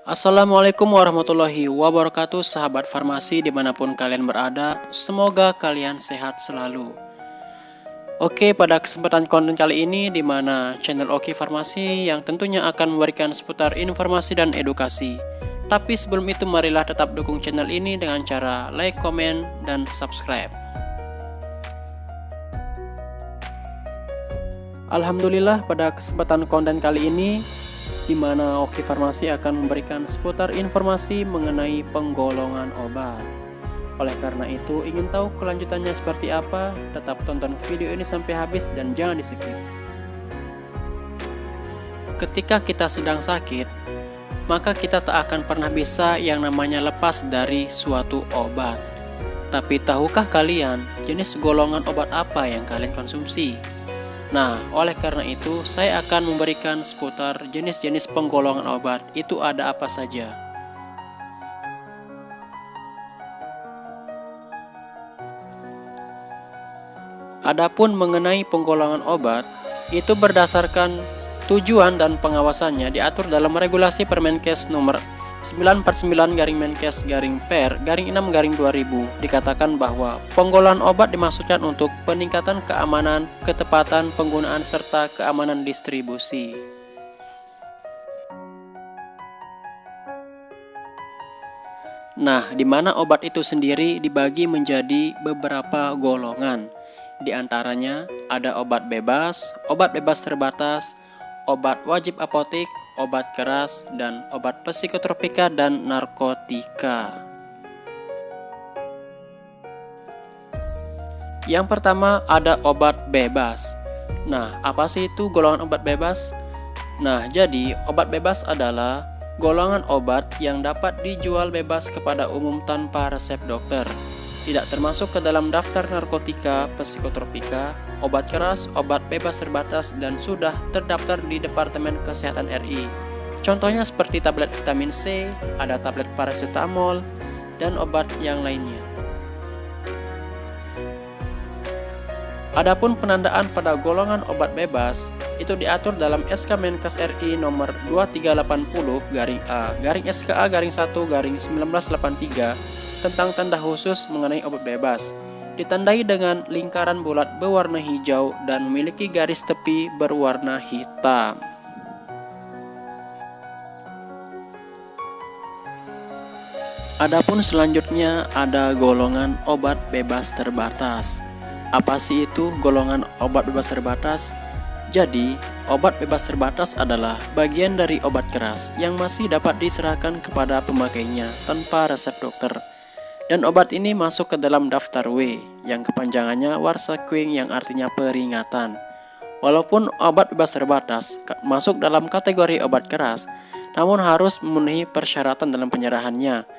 Assalamualaikum warahmatullahi wabarakatuh, sahabat farmasi dimanapun kalian berada, semoga kalian sehat selalu. Oke, pada kesempatan konten kali ini di mana channel Oki Farmasi yang tentunya akan memberikan seputar informasi dan edukasi. Tapi sebelum itu marilah tetap dukung channel ini dengan cara like, komen, dan subscribe. Alhamdulillah, pada kesempatan konten kali ini di mana Oki Farmasi akan memberikan seputar informasi mengenai penggolongan obat. Oleh karena itu, ingin tahu kelanjutannya seperti apa? Tetap tonton video ini sampai habis dan jangan di-skip. Ketika kita sedang sakit, maka kita tak akan pernah bisa yang namanya lepas dari suatu obat. Tapi tahukah kalian jenis golongan obat apa yang kalian konsumsi? Nah, oleh karena itu, saya akan memberikan seputar jenis-jenis penggolongan obat itu ada apa saja. Adapun mengenai penggolongan obat, itu berdasarkan tujuan dan pengawasannya diatur dalam regulasi Permenkes nomor 949-Menkes-Per-6-2000 dikatakan bahwa penggolongan obat dimaksudkan untuk peningkatan keamanan, ketepatan penggunaan serta keamanan distribusi. Nah, di mana obat itu sendiri dibagi menjadi beberapa golongan. Di antaranya ada obat bebas terbatas, obat wajib apotik, obat keras, dan obat psikotropika dan narkotika. Yang pertama ada obat bebas. Nah, apa sih itu golongan obat bebas? Nah, jadi obat bebas adalah golongan obat yang dapat dijual bebas kepada umum tanpa resep dokter. Tidak termasuk ke dalam daftar narkotika, psikotropika, obat keras, obat bebas terbatas, dan sudah terdaftar di Departemen Kesehatan RI. Contohnya seperti tablet vitamin C, ada tablet paracetamol, dan obat yang lainnya. Adapun penandaan pada golongan obat bebas itu diatur dalam SK Menkes RI nomor 2380-A-SKA-1-1983 tentang tanda khusus mengenai obat bebas, ditandai dengan lingkaran bulat berwarna hijau dan memiliki garis tepi berwarna hitam. Adapun selanjutnya ada golongan obat bebas terbatas. Apa sih itu golongan obat bebas terbatas? Jadi, obat bebas terbatas adalah bagian dari obat keras yang masih dapat diserahkan kepada pemakainya tanpa resep dokter. Dan obat ini masuk ke dalam daftar W, yang kepanjangannya Warsaquing yang artinya peringatan. Walaupun obat bebas terbatas masuk dalam kategori obat keras, namun harus memenuhi persyaratan dalam penyerahannya.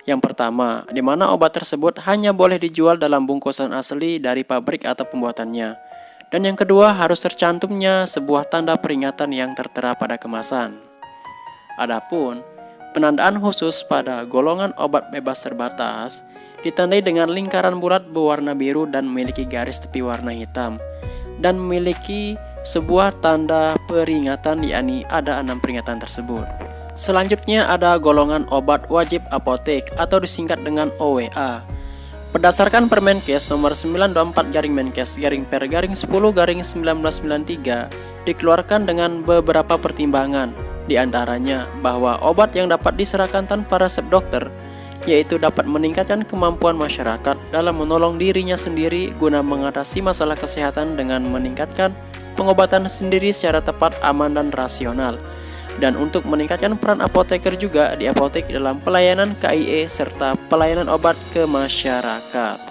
Yang pertama, di mana obat tersebut hanya boleh dijual dalam bungkusan asli dari pabrik atau pembuatannya. Dan yang kedua, harus tercantumnya sebuah tanda peringatan yang tertera pada kemasan. Adapun penandaan khusus pada golongan obat bebas terbatas ditandai dengan lingkaran bulat berwarna biru dan memiliki garis tepi warna hitam dan memiliki sebuah tanda peringatan, yakni ada 6 peringatan tersebut. Selanjutnya ada golongan obat wajib apotek atau disingkat dengan OWA. Berdasarkan Permenkes nomor 924-Per-10-1993 dikeluarkan dengan beberapa pertimbangan. Di antaranya bahwa obat yang dapat diserahkan tanpa resep dokter, yaitu dapat meningkatkan kemampuan masyarakat dalam menolong dirinya sendiri guna mengatasi masalah kesehatan dengan meningkatkan pengobatan sendiri secara tepat, aman, dan rasional. Dan untuk meningkatkan peran apoteker juga di apotek dalam pelayanan KIE serta pelayanan obat ke masyarakat.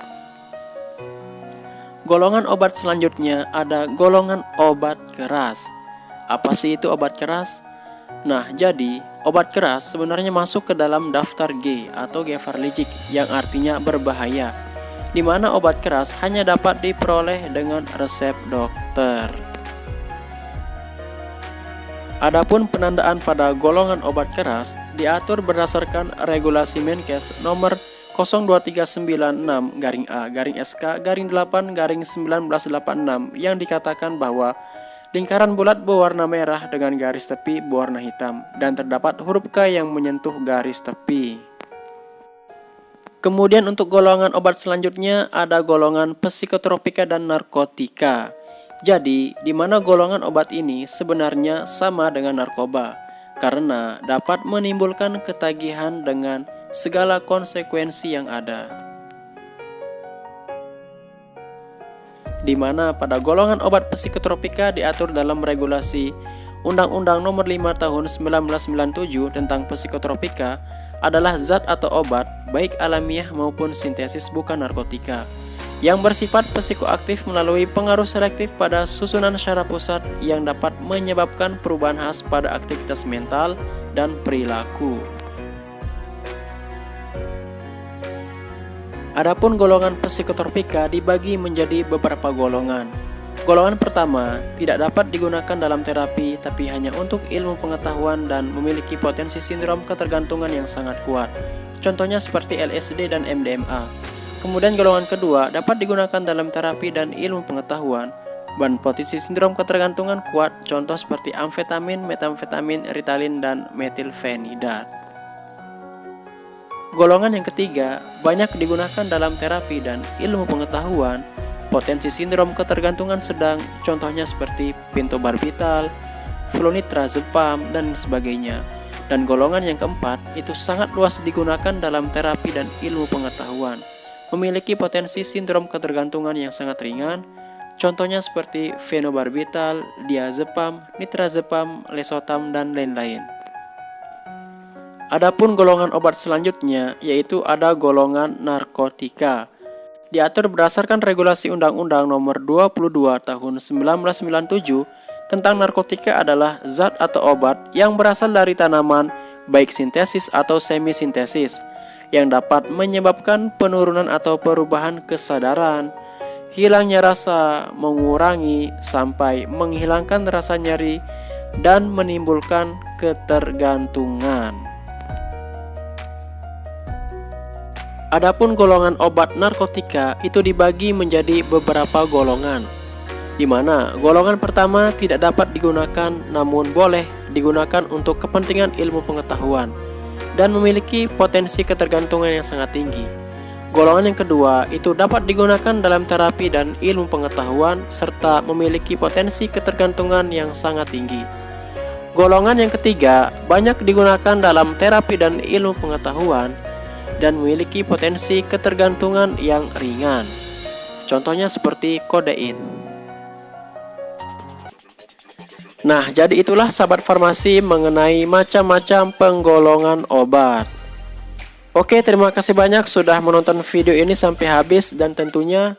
Golongan obat selanjutnya ada golongan obat keras. Apa sih itu obat keras? Nah, jadi obat keras sebenarnya masuk ke dalam daftar G atau Gevaerlijk yang artinya berbahaya. di mana obat keras hanya dapat diperoleh dengan resep dokter. Adapun penandaan pada golongan obat keras diatur berdasarkan Regulasi Menkes nomor 02396-A-SK-8-1986 yang dikatakan bahwa lingkaran bulat berwarna merah dengan garis tepi berwarna hitam dan terdapat huruf K yang menyentuh garis tepi. Kemudian untuk golongan obat selanjutnya ada golongan psikotropika dan narkotika. Jadi, di mana golongan obat ini sebenarnya sama dengan narkoba karena dapat menimbulkan ketagihan dengan segala konsekuensi yang ada. Di mana pada golongan obat psikotropika diatur dalam regulasi Undang-Undang Nomor 5 Tahun 1997 tentang psikotropika adalah zat atau obat baik alamiah maupun sintesis bukan narkotika yang bersifat psikoaktif melalui pengaruh selektif pada susunan syaraf pusat yang dapat menyebabkan perubahan khas pada aktivitas mental dan perilaku. Adapun golongan psikotropika dibagi menjadi beberapa golongan. Golongan pertama tidak dapat digunakan dalam terapi tapi hanya untuk ilmu pengetahuan dan memiliki potensi sindrom ketergantungan yang sangat kuat. Contohnya seperti LSD dan MDMA. Kemudian golongan kedua dapat digunakan dalam terapi dan ilmu pengetahuan dan potensi sindrom ketergantungan kuat. Contoh seperti amfetamin, metamfetamin, Ritalin, dan metilfenidat. Golongan yang ketiga banyak digunakan dalam terapi dan ilmu pengetahuan, potensi sindrom ketergantungan sedang, contohnya seperti pentobarbital, flunitrazepam, dan sebagainya. Dan golongan yang keempat itu sangat luas digunakan dalam terapi dan ilmu pengetahuan, memiliki potensi sindrom ketergantungan yang sangat ringan, contohnya seperti fenobarbital, diazepam, nitrazepam, lesotam, dan lain-lain. Adapun golongan obat selanjutnya yaitu ada golongan narkotika. Diatur berdasarkan Regulasi Undang-Undang Nomor 22 Tahun 1997 tentang narkotika adalah zat atau obat yang berasal dari tanaman baik sintesis atau semi-sintesis yang dapat menyebabkan penurunan atau perubahan kesadaran, hilangnya rasa, mengurangi sampai menghilangkan rasa nyeri dan menimbulkan ketergantungan. Adapun golongan obat narkotika itu dibagi menjadi beberapa golongan, di mana golongan pertama tidak dapat digunakan namun boleh digunakan untuk kepentingan ilmu pengetahuan dan memiliki potensi ketergantungan yang sangat tinggi. Golongan yang kedua itu dapat digunakan dalam terapi dan ilmu pengetahuan serta memiliki potensi ketergantungan yang sangat tinggi. Golongan yang ketiga banyak digunakan dalam terapi dan ilmu pengetahuan dan memiliki potensi ketergantungan yang ringan. Contohnya seperti kodein. Nah, jadi itulah sahabat farmasi mengenai macam-macam penggolongan obat. Oke, terima kasih banyak sudah menonton video ini sampai habis dan tentunya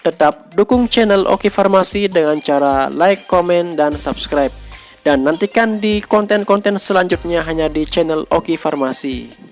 tetap dukung channel Oki Farmasi dengan cara like, komen, dan subscribe. Dan nantikan di konten-konten selanjutnya hanya di channel Oki Farmasi.